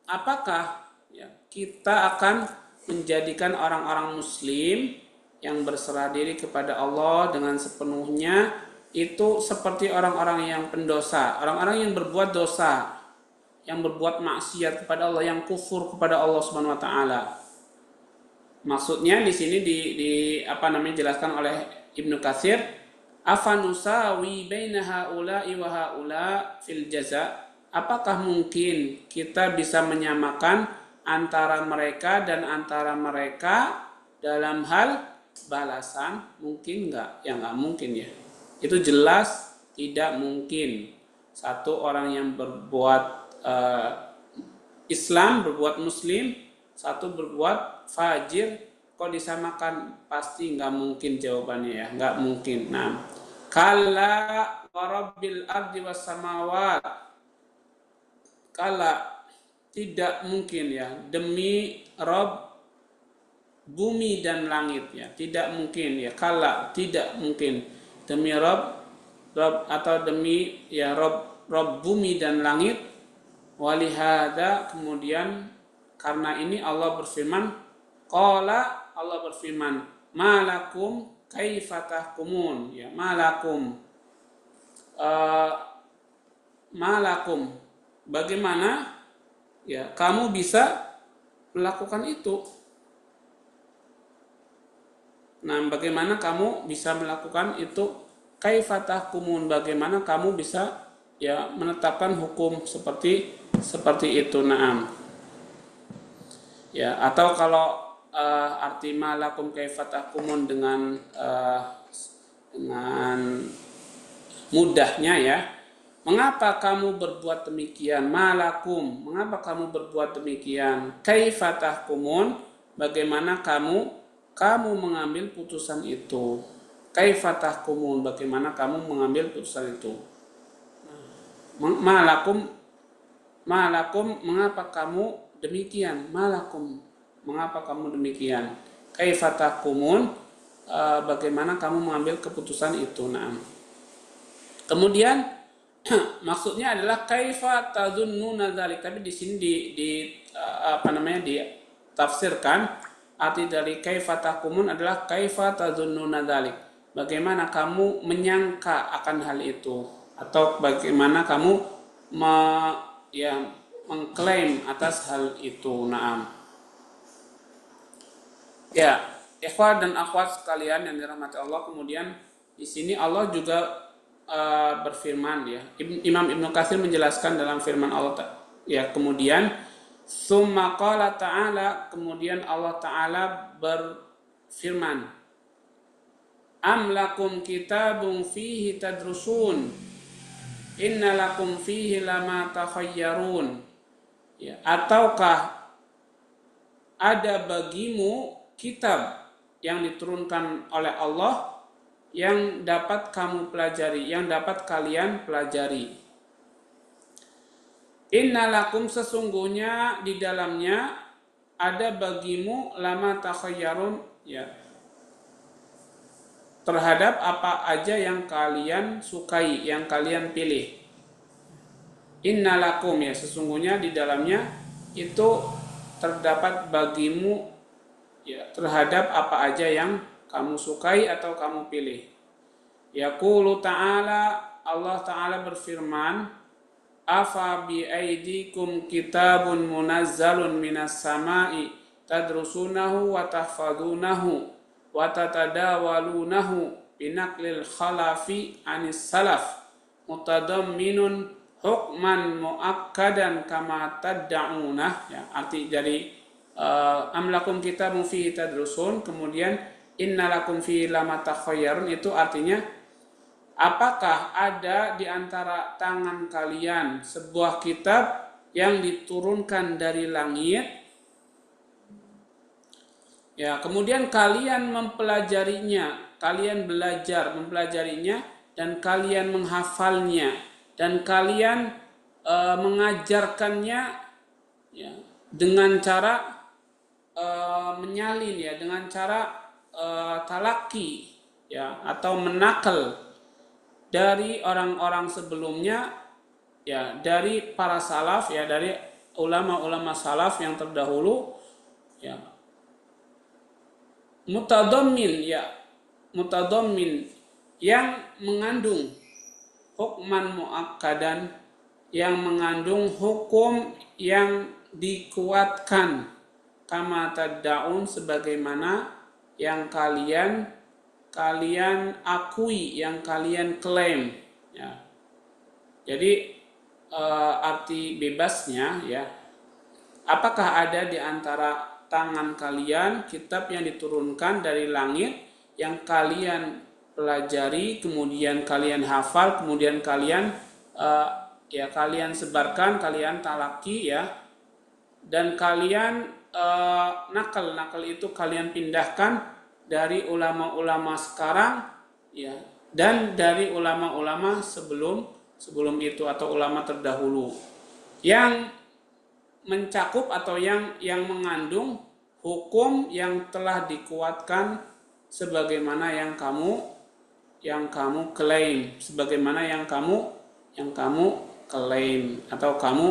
apakah, ya, kita akan menjadikan orang-orang muslim yang berserah diri kepada Allah dengan sepenuhnya itu seperti orang-orang yang pendosa, orang-orang yang berbuat dosa, yang berbuat maksiat kepada Allah, yang kufur kepada Allah Subhanahu wa taala. Maksudnya di sini dijelaskan oleh Ibnu Katsir, afanusawi baina haula'i wa haula fil jaza, apakah mungkin kita bisa menyamakan antara mereka dan antara mereka dalam hal balasan? Mungkin enggak? Ya enggak mungkin, ya. Itu jelas tidak mungkin. Satu orang yang berbuat Islam, berbuat muslim, satu berbuat fajir, kok disamakan? Pasti nggak mungkin jawabannya, ya, nggak mungkin. Nah, kala warabbil ardi was samawat, kala tidak mungkin, ya, demi Rob bumi dan langit, ya, tidak mungkin, ya, kala tidak mungkin, demi Rob atau demi, ya, Rob bumi dan langit. Walihada, kemudian karena ini Allah berfirman, qala, Allah berfirman, malakum kaifa tahkumun, ya, malakum, bagaimana, ya, kamu bisa melakukan itu. Nah, bagaimana kamu bisa melakukan itu? Kaifa tahkumun, bagaimana kamu bisa, ya, menetapkan hukum seperti itu. Naam. Ya, atau kalau arti malakum kaifa tahkumun dengan mudahnya, ya, mengapa kamu berbuat demikian? Malakum, mengapa kamu berbuat demikian? Kaifa tahkumun, bagaimana kamu mengambil putusan itu? Kaifa tahkumun, bagaimana kamu mengambil putusan itu? Malakum, mengapa kamu demikian? Malakum, mengapa kamu demikian? Kaifa tahkumun, bagaimana kamu mengambil keputusan itu? Nah, kemudian maksudnya adalah kaifa tazunnuna dzalik, tapi di sini ditafsirkan arti dari kaifa tahkumun adalah kaifa tazunnuna dzalik, bagaimana kamu menyangka akan hal itu, atau bagaimana kamu mengklaim atas hal itu. Naam. Ya, ikhwah dan akhwat sekalian yang dirahmati Allah, kemudian di sini Allah juga berfirman, ya. Imam Ibnu Katsir menjelaskan dalam firman Allah, ya, kemudian summa qala ta'ala, kemudian Allah Ta'ala berfirman, am lakum kitabun fihi tadrusun inna lakum fihi lama takhayyarun, ya, ataukah ada bagimu kitab yang diturunkan oleh Allah yang dapat kamu pelajari, yang dapat kalian pelajari. Innalakum sesungguhnya di dalamnya ada bagimu lama takhayyarun ya terhadap apa aja yang kalian sukai, yang kalian pilih. Innalakum ya sesungguhnya di dalamnya itu terdapat bagimu ya terhadap apa aja yang kamu sukai atau kamu pilih. Yaqulu ta'ala Allah Ta'ala berfirman, afa bi aidikum kitabun munazzalun minas sama'i tadrusunahu wa tahfadunahu wa tatadawalunahu binaqlil khalafi anis salaf mutadamminun hukman muakkadan kama tad'unah ya arti dari amlakum kitabun fihi tadrusun kemudian innalakum fihi lama takhayyarun itu artinya apakah ada di antara tangan kalian sebuah kitab yang diturunkan dari langit? Ya, kemudian kalian mempelajarinya, kalian belajar mempelajarinya dan kalian menghafalnya dan kalian mengajarkannya ya, dengan cara menyalin ya, dengan cara talaki ya atau menakal dari orang-orang sebelumnya ya dari para salaf ya dari ulama-ulama salaf yang terdahulu ya mutadammin yang mengandung hukman muakkadan yang mengandung hukum yang dikuatkan kama tad'un sebagaimana yang kalian akui, yang kalian klaim ya. Jadi arti bebasnya ya apakah ada di antara tangan kalian kitab yang diturunkan dari langit yang kalian pelajari kemudian kalian hafal kemudian kalian kalian sebarkan kalian talaki ya dan kalian nakal itu kalian pindahkan dari ulama-ulama sekarang ya dan dari ulama-ulama sebelum itu atau ulama terdahulu yang mencakup atau yang mengandung hukum yang telah dikuatkan sebagaimana yang kamu klaim sebagaimana yang kamu klaim atau kamu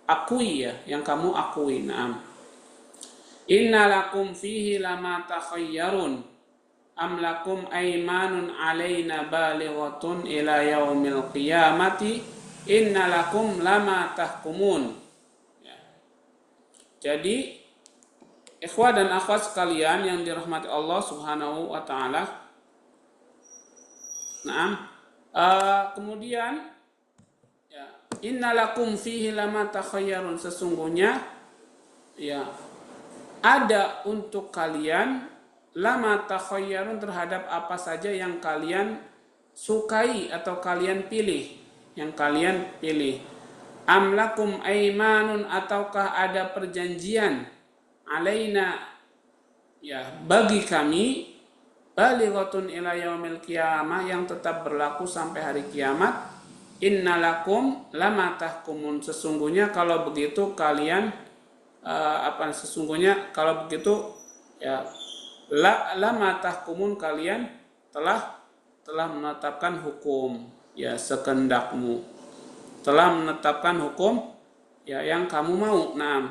akui ya yang kamu akui. Naam. Innalakum fihi lama takhayyarun am lakum aymanun alaina balighatun ila yaumil qiyamati innalakum lama tahkumun ya. Jadi ikhwah dan akhwat sekalian yang dirahmati Allah Subhanahu wa taala. Naam. Kemudian innalakum fihi lama takhayyarun sesungguhnya ya ada untuk kalian lama takhayyarun terhadap apa saja yang kalian sukai atau kalian pilih amlakum aimanun ataukah ada perjanjian alaina ya bagi kami balighatun ila yaumil qiyamah yang tetap berlaku sampai hari kiamat. Innalakum lama tahkumun sesungguhnya kalau begitu kalian sesungguhnya kalau begitu ya lama tahkumun kalian telah menetapkan hukum ya sekendakmu telah menetapkan hukum ya yang kamu mau. Nah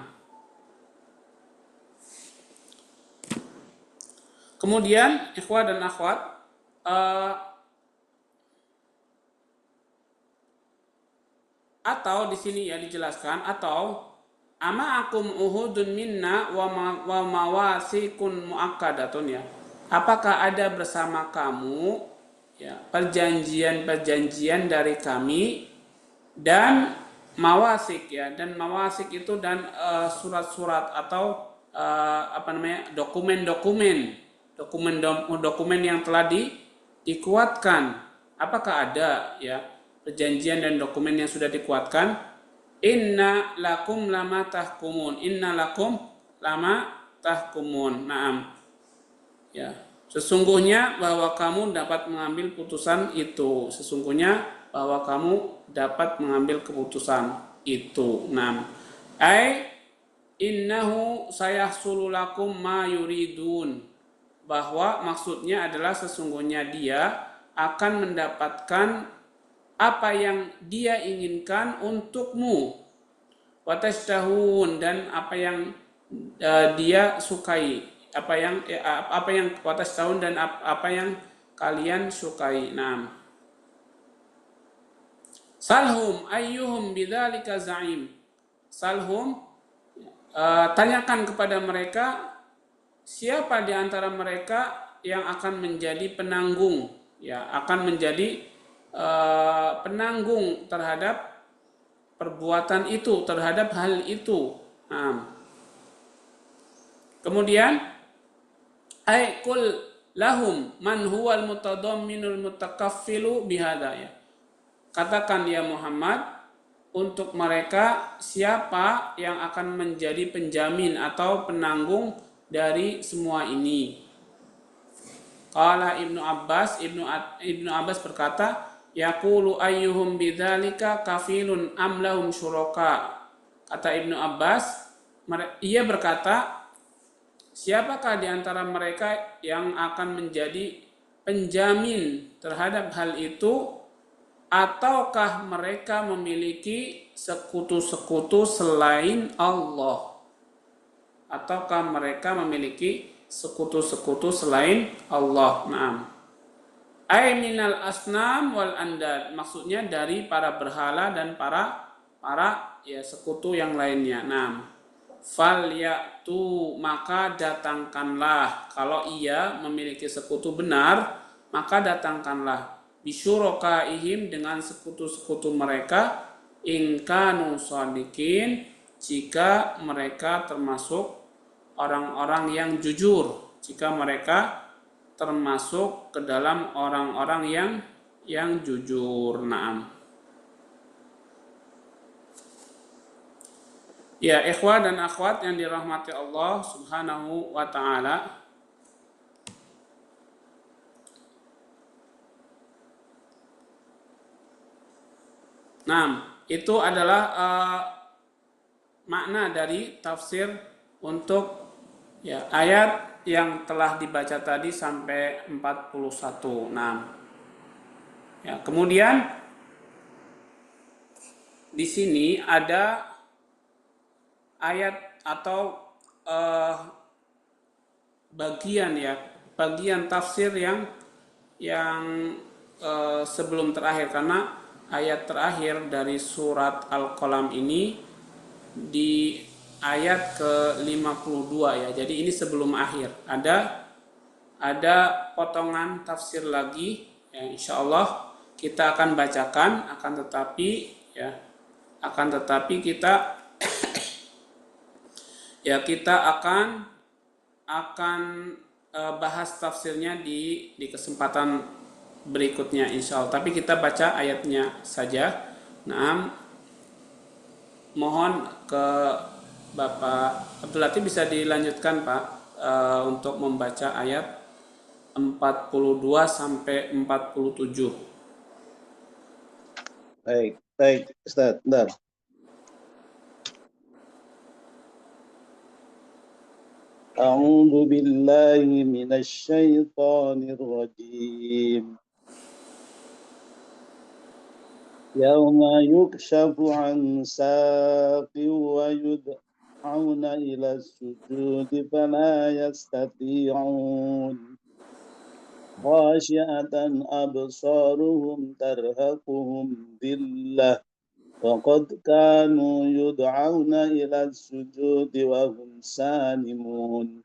kemudian ikhwah dan akhwat atau di sini ya dijelaskan atau ama akum uhudun minna wa mawasikun muakkadatun ya. Apakah ada bersama kamu ya perjanjian dari kami dan mawasik ya dan mawasik itu dan surat-surat atau dokumen yang telah dikuatkan. Apakah ada ya perjanjian dan dokumen yang sudah dikuatkan? Inna lakum lama tahkumun. Naam. Ya. Sesungguhnya bahwa kamu dapat mengambil putusan itu. Sesungguhnya bahwa kamu dapat mengambil keputusan itu. 6. Ai innahu sayahsulu lakum ma yuridun. Bahwa maksudnya adalah sesungguhnya dia akan mendapatkan apa yang dia inginkan untukmu. Watashtahun, dan apa yang dia sukai, apa yang watashtahun, dan apa yang kalian sukai. Nah, salhum ayyuhum bidzalika za'im. Salhum, tanyakan kepada mereka siapa di antara mereka yang akan menjadi penanggung, ya, akan menjadi penanggung terhadap perbuatan itu, terhadap hal itu. Nah, kemudian ay kul lahum man huwal mutadamminul mutakaffilu bihada, ya. Katakan ya Muhammad untuk mereka siapa yang akan menjadi penjamin atau penanggung dari semua ini. Qala Ibnu Abbas berkata, yaqulu ayyuhum bidzalika kafilun am lahum syuraka. Kata Ibnu Abbas, ia berkata, siapakah di antara mereka yang akan menjadi penjamin terhadap hal itu, ataukah mereka memiliki sekutu-sekutu selain Allah? Ataukah mereka memiliki sekutu-sekutu selain Allah? Naam. Ay minal asnam wal andad, maksudnya dari para berhala dan para ya sekutu yang lainnya. Naam. Fal ya'tu, maka datangkanlah, kalau ia memiliki sekutu benar, maka datangkanlah bisyurakaihim, dengan sekutu-sekutu mereka, in kanu shadiqin, jika mereka termasuk orang-orang yang jujur, jika mereka termasuk ke dalam orang-orang yang jujur. Naam. Ya, ikhwah dan akhwat yang dirahmati Allah Subhanahu wa taala. Nah, itu adalah makna dari tafsir untuk ya ayat yang telah dibaca tadi sampai 41. Nah, ya, kemudian di sini ada ayat atau bagian tafsir yang sebelum terakhir, karena ayat terakhir dari surat Al-Qalam ini di ayat ke-52, ya. Jadi ini sebelum akhir. Ada potongan tafsir lagi yang insyaallah kita akan bacakan, akan tetapi kita akan bahas tafsirnya di kesempatan berikutnya insyaallah. Tapi kita baca ayatnya saja. Nah, mohon ke Bapak Abdul Latif bisa dilanjutkan, Pak, untuk membaca ayat 42 sampai 47. Baik, Ustaz. Bentar. A'udzu billahi minasy syaithanir rajim. Yauma yukshafu an saqin wa yud'auna ila sujudi fala yastati'un. Khashi'atan absaruhum tarhaquhum dhillah. وقد كانوا يدعون إلى السجود وهم سالمون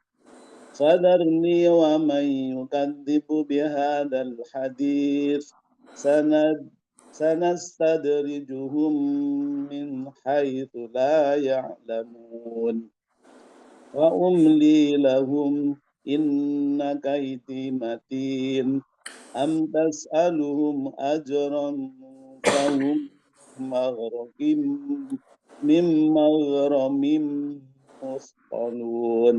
فذرني ومن يكذب بهذا الحديث سنستدرجهم من حيث لا يعلمون وأملي لهم إن كيدي متين أم تسألهم أجرا فهم من مغرم مثقلون.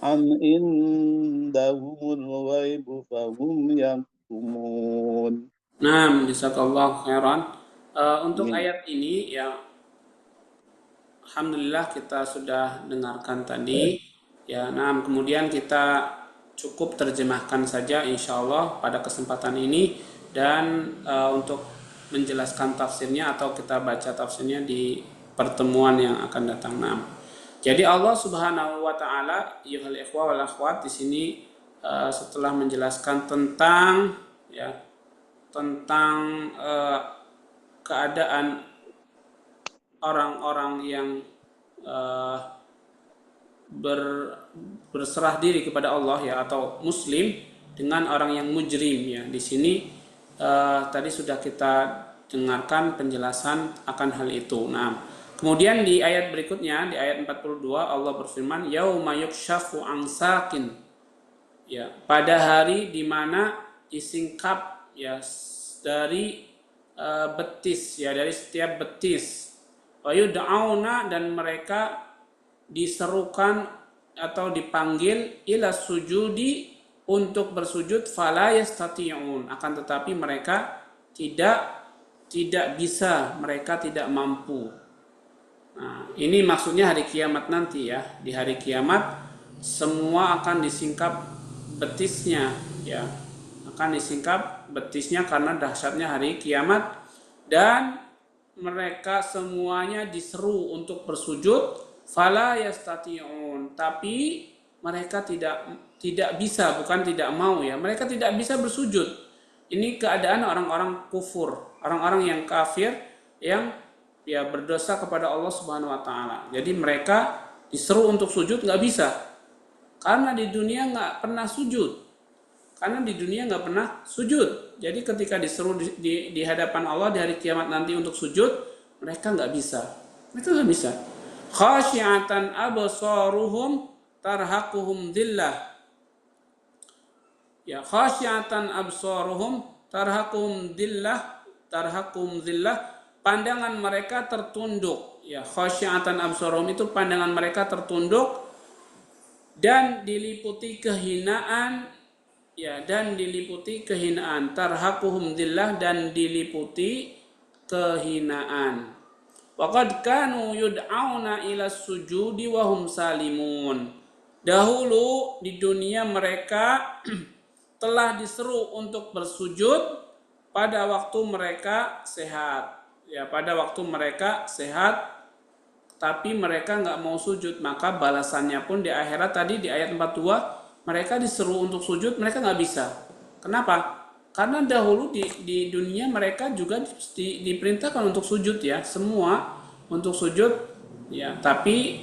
am indahumul ghaibu fahum yaktumun. Nah, jazakallahu khairan. Untuk Amin. ayat ini ya, alhamdulillah kita sudah dengarkan tadi. Ya, nah kemudian kita cukup terjemahkan saja insya Allah pada kesempatan ini, dan untuk menjelaskan tafsirnya atau kita baca tafsirnya di pertemuan yang akan datang. Nah, jadi Allah Subhanahu wa taala, yuhal ikhwa wal akhwat, di sini setelah menjelaskan tentang ya tentang keadaan orang-orang yang uh, berserah diri kepada Allah ya, atau muslim, dengan orang yang mujrim ya. Di sini tadi sudah kita dengarkan penjelasan akan hal itu. Nah, kemudian di ayat berikutnya, di ayat 42, Allah berfirman, yauma yukshafu an saqin, ya, pada hari di mana disingkap ya dari betis ya, dari setiap betis, wa yud'auna, dan mereka diserukan atau dipanggil ila sujudi, untuk bersujud, fala yastati'un, akan tetapi mereka tidak bisa, mereka tidak mampu. Nah, ini maksudnya hari kiamat nanti ya. Di hari kiamat semua akan disingkap betisnya ya. Akan disingkap betisnya karena dahsyatnya hari kiamat, dan mereka semuanya diseru untuk bersujud, fala yastati'un, tapi mereka tidak bisa, bukan tidak mau ya, mereka tidak bisa bersujud. Ini keadaan orang-orang kufur, orang-orang yang kafir, yang ya berdosa kepada Allah Subhanahu wa taala. Jadi mereka diseru untuk sujud nggak bisa, karena di dunia nggak pernah sujud. Karena di dunia nggak pernah sujud. Jadi ketika diseru di hadapan Allah di hari kiamat nanti untuk sujud, mereka nggak bisa. Mereka nggak bisa. Khasyi'atan absaruhum tarhaquhum dhillah. Ya, khasyi'atan absaruhum tarhaquhum dhillah. Pandangan mereka tertunduk. Ya, khasyi'atan absaruhum itu pandangan mereka tertunduk dan diliputi kehinaan. Ya, dan diliputi kehinaan, tarhaquhum dhillah, dan diliputi kehinaan. Waqad kanu yud'auna ila sujudi wa hum salimun. Dahulu di dunia mereka telah diseru untuk bersujud pada waktu mereka sehat. Ya, pada waktu mereka sehat, tapi mereka nggak mau sujud, maka balasannya pun di akhirat tadi di ayat 42, mereka diseru untuk sujud, mereka nggak bisa. Kenapa? Karena dahulu di dunia mereka juga diperintahkan untuk sujud ya, semua untuk sujud ya, tapi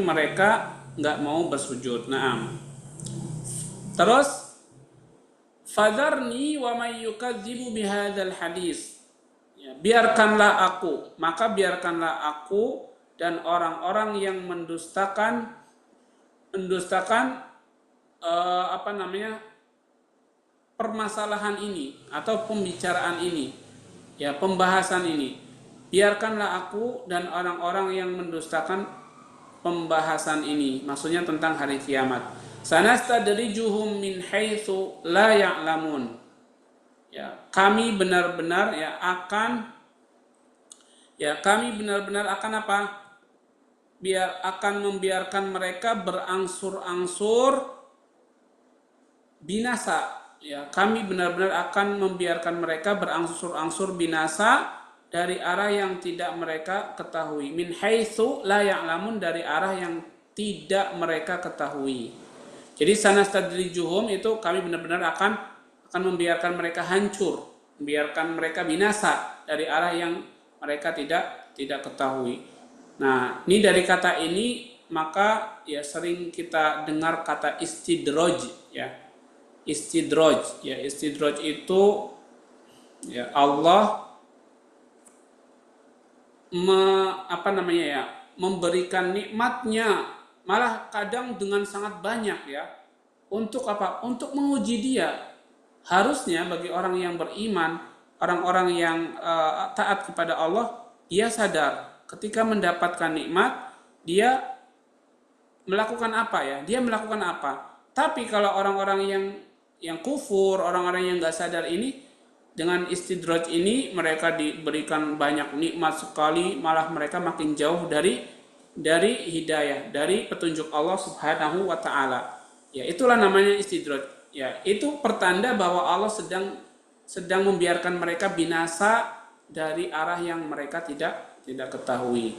mereka nggak mau bersujud. Nah, terus fadharni wa may yukadzibu bihadzal hadis. Ya, biarkanlah aku, maka biarkanlah aku dan orang-orang yang mendustakan permasalahan ini atau pembicaraan ini ya, pembahasan ini. Biarkanlah aku dan orang-orang yang mendustakan pembahasan ini, maksudnya tentang hari kiamat. Sanastadrijuhum min haitsu la ya'lamun. Ya, kami benar-benar akan apa? Akan membiarkan mereka berangsur-angsur binasa. Ya, kami benar-benar akan membiarkan mereka berangsur-angsur binasa dari arah yang tidak mereka ketahui. Min haitsu la ya'lamun, dari arah yang tidak mereka ketahui. Jadi sanastadrijuhum itu kami benar-benar akan membiarkan mereka hancur, membiarkan mereka binasa dari arah yang mereka tidak ketahui. Nah, ini dari kata ini maka ya sering kita dengar kata istidraj ya. Istidraj itu ya Allah memberikan nikmatnya, malah kadang dengan sangat banyak ya. Untuk apa? Untuk menguji dia. Harusnya bagi orang yang beriman, orang-orang yang taat kepada Allah, dia sadar ketika mendapatkan nikmat, dia melakukan apa ya? Dia melakukan apa? Tapi kalau orang-orang yang kufur, orang-orang yang nggak sadar ini, dengan istidraj ini mereka diberikan banyak nikmat sekali, malah mereka makin jauh dari hidayah, dari petunjuk Allah Subhanahu wa taala. Ya, itulah namanya istidraj. Ya, itu pertanda bahwa Allah sedang membiarkan mereka binasa dari arah yang mereka tidak ketahui.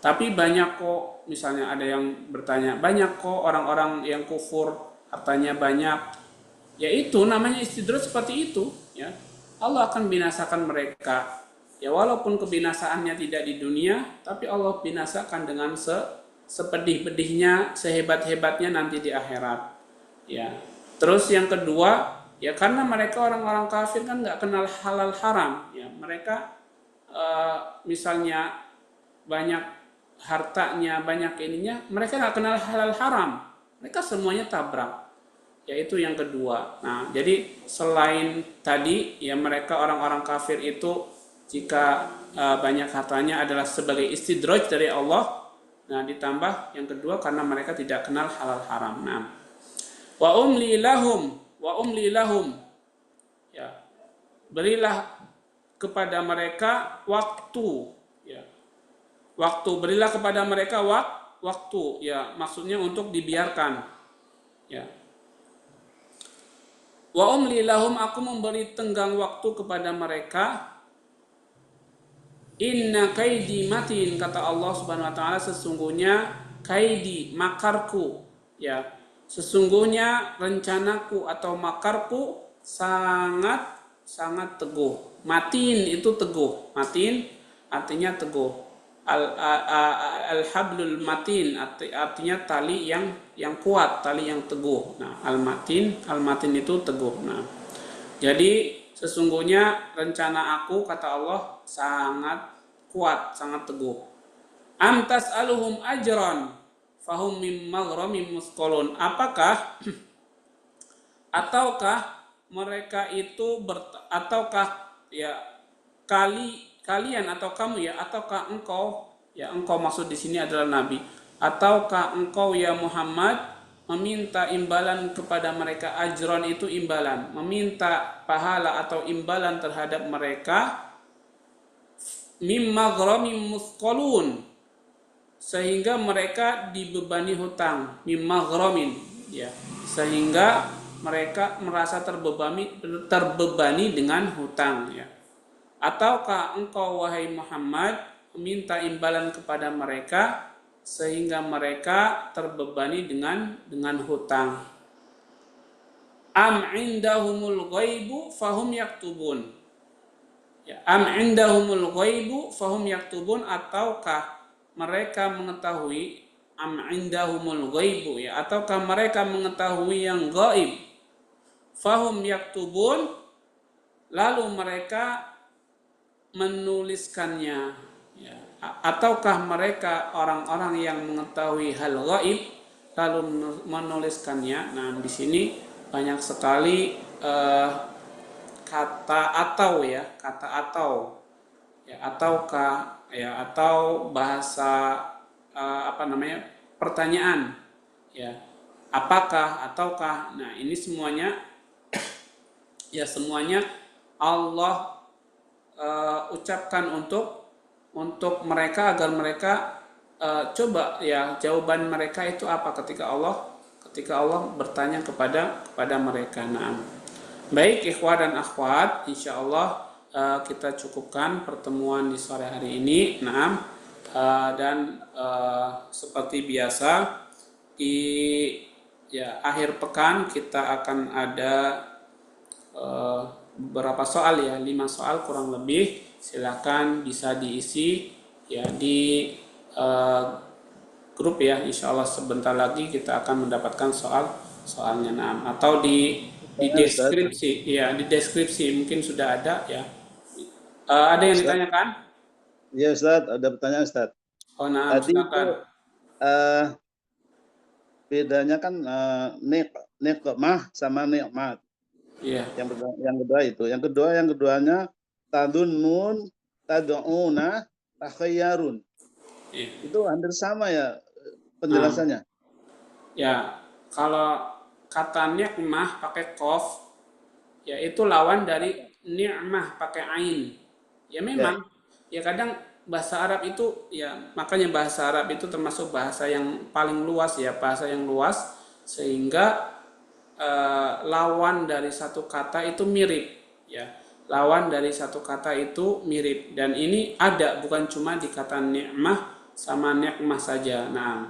Tapi banyak kok, misalnya ada yang bertanya, banyak kok orang-orang yang kufur, hartanya banyak. Ya itu namanya istidraj seperti itu, ya. Allah akan binasakan mereka. Ya walaupun kebinasaannya tidak di dunia, tapi Allah binasakan dengan sepedih-pedihnya, sehebat-hebatnya nanti di akhirat. Ya. Terus yang kedua, ya karena mereka orang-orang kafir kan nggak kenal halal haram, ya. Mereka misalnya banyak hartanya, banyak ininya, mereka nggak kenal halal haram. Mereka semuanya tabrak. Yaitu yang kedua. Nah, jadi selain tadi ya mereka orang-orang kafir itu jika banyak hartanya adalah sebagai istidraj dari Allah. Nah, ditambah yang kedua karena mereka tidak kenal halal haram. Nah, wa umli lahum. Ya. Berilah kepada mereka waktu, ya. Berilah kepada mereka waktu, ya, maksudnya untuk dibiarkan. Ya. Wa umli lahum, aku memberi tenggang waktu kepada mereka. Inna kaidi matin, kata Allah Subhanahu wa taala, sesungguhnya kaidi, makarku, ya. Sesungguhnya rencanaku atau makarku sangat sangat teguh. Matin itu teguh. Matin artinya teguh. Al-hablul matin artinya tali yang kuat, tali yang teguh. Nah, al-matin itu teguh. Nah, jadi sesungguhnya rencana aku, kata Allah, sangat kuat, sangat teguh. Amtas aluhum ajron fahum mim maghramin musqalun. Ataukah mereka itu ataukah ya kalian atau kamu ya, ataukah engkau, ya engkau maksud di sini adalah nabi, ataukah engkau ya Muhammad meminta imbalan kepada mereka? Ajron itu imbalan, meminta pahala atau imbalan terhadap mereka. Mimma ghramim musqalun, sehingga mereka dibebani hutang. Mimma ghramin, ya, sehingga mereka merasa terbebani dengan hutang, ya. Ataukah engkau wahai Muhammad meminta imbalan kepada mereka sehingga mereka terbebani dengan hutang? Am indahumul ghaibu fahum yaktubun. Ya, am indahumul ghaibu fahum yaktubun, ataukah mereka mengetahui, am indahumul ghaibu, ya, ataukah mereka mengetahui yang gaib, fahum yaktubun, lalu mereka menuliskannya, ya. Ataukah mereka orang-orang yang mengetahui hal gaib lalu menuliskannya? Nah, di sini banyak sekali kata atau, ya, ataukah, ya, atau bahasa pertanyaan, ya, apakah, ataukah. Nah, ini semuanya ya semuanya Allah ucapkan untuk mereka agar mereka coba, ya, jawaban mereka itu apa ketika Allah bertanya kepada mereka. Nah, baik ikhwah dan akhwat, insyaallah kita cukupkan pertemuan di sore hari ini. Nah, dan seperti biasa di akhir pekan kita akan ada beberapa soal, ya, 5 soal kurang lebih. Silakan bisa diisi, ya, di grup, ya. Insyaallah sebentar lagi kita akan mendapatkan soalnya, nah, atau di deskripsi, ya, di deskripsi mungkin sudah ada, ya. Ada yang ditanyakan? Iya Ustaz, ada pertanyaan Ustaz. Oh, nah, tadi silakan. Itu bedanya kan nikmah sama nikmat. Iya. Yang keduanya tadunnun, tad'una, takhayyarun. Iya. Itu hampir sama, ya. penjelasannya. Ya, kalau kata ni'mah pakai qaf, ya itu lawan dari ni'mah pakai ain. Ya memang, ya kadang bahasa Arab itu, ya makanya bahasa Arab itu termasuk bahasa yang paling luas ya, bahasa yang luas, sehingga lawan dari satu kata itu mirip, ya. Lawan dari satu kata itu mirip, dan ini ada bukan cuma di kata ni'mah sama ni'mah saja. Nah,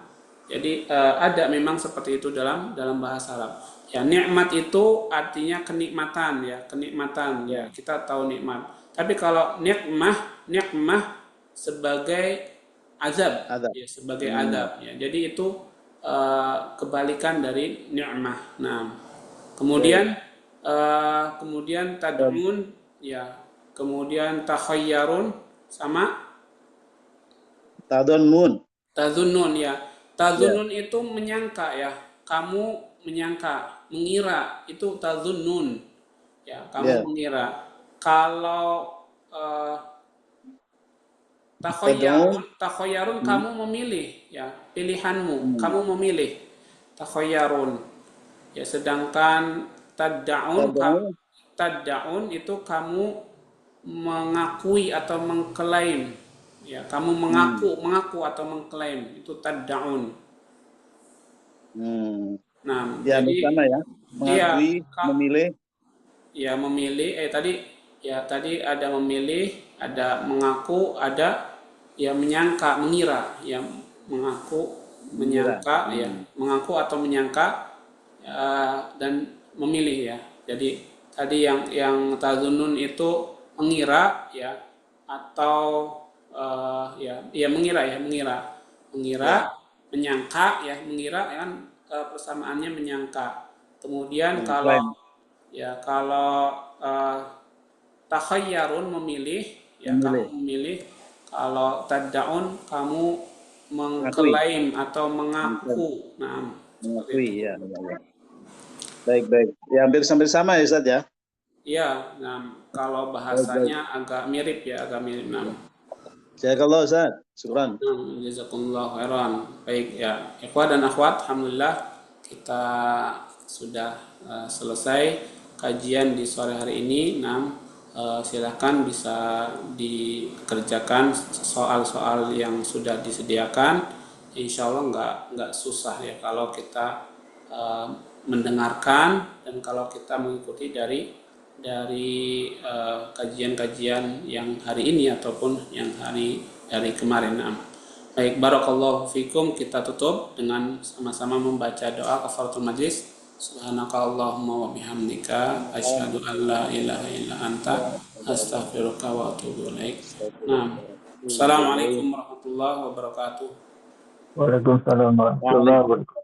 jadi ada memang seperti itu dalam bahasa Arab. Ya, nikmat itu artinya kenikmatan ya, kenikmatan ya. Kita tahu nikmat. Tapi kalau nikmah sebagai azab, Ada. ya sebagai azab ya. Jadi itu kebalikan dari ni'mah. Nah, kemudian kemudian tad'un ya, kemudian takhayyarun sama Tadunun. tazunnun ya. Tazunnun itu menyangka ya. Kamu menyangka, mengira, itu tazunnun. Ya, kamu mengira. Kalau takhayyarun kamu memilih ya, pilihanmu, kamu memilih. Takhayyarun. Ya, sedangkan tad'un itu kamu mengakui atau mengklaim. Ya, kamu mengaku atau mengklaim, itu tad'un. Nah, Ya, jadi sama ya. iya, Mengakui, memilih. ya memilih. Tadi ada memilih, ada mengaku, ada ya menyangka, mengira, ya mengaku, menyangka, ya mengaku atau menyangka, dan memilih ya. Jadi tadi yang tazunun itu mengira ya, atau ya mengira, menyangka ya, mengira ya kan, persamaannya menyangka. Kemudian kalau takhayyarun memilih ya, kamu memilih. Kalau tad'un kamu mengklaim atau mengaku. Nah, mengakui ya. Baik. Ya, hampir sampai sama ya, Ustaz ya. Iya, nah kalau bahasanya agak mirip ya, agak mirip. Nah, Jazakallah Ustaz. Syukran. jazakumullah khairan. Baik ya, ikhwah dan akhwat, alhamdulillah kita sudah selesai kajian di sore hari ini. Nah, silakan bisa dikerjakan soal-soal yang sudah disediakan. Insya Allah nggak susah ya kalau kita mendengarkan, dan kalau kita mengikuti dari kajian-kajian yang hari ini ataupun yang hari kemarin. Baik, barakallahu fikum, kita tutup dengan sama-sama membaca doa kafaratul majlis. Subhanakallahumma wa bihamdika asyhadu an la ilaha illa anta astaghfiruka wa atubu ilaik. Nah, assalamualaikum warahmatullahi wabarakatuh. Waalaikumsalam warahmatullahi wabarakatuh.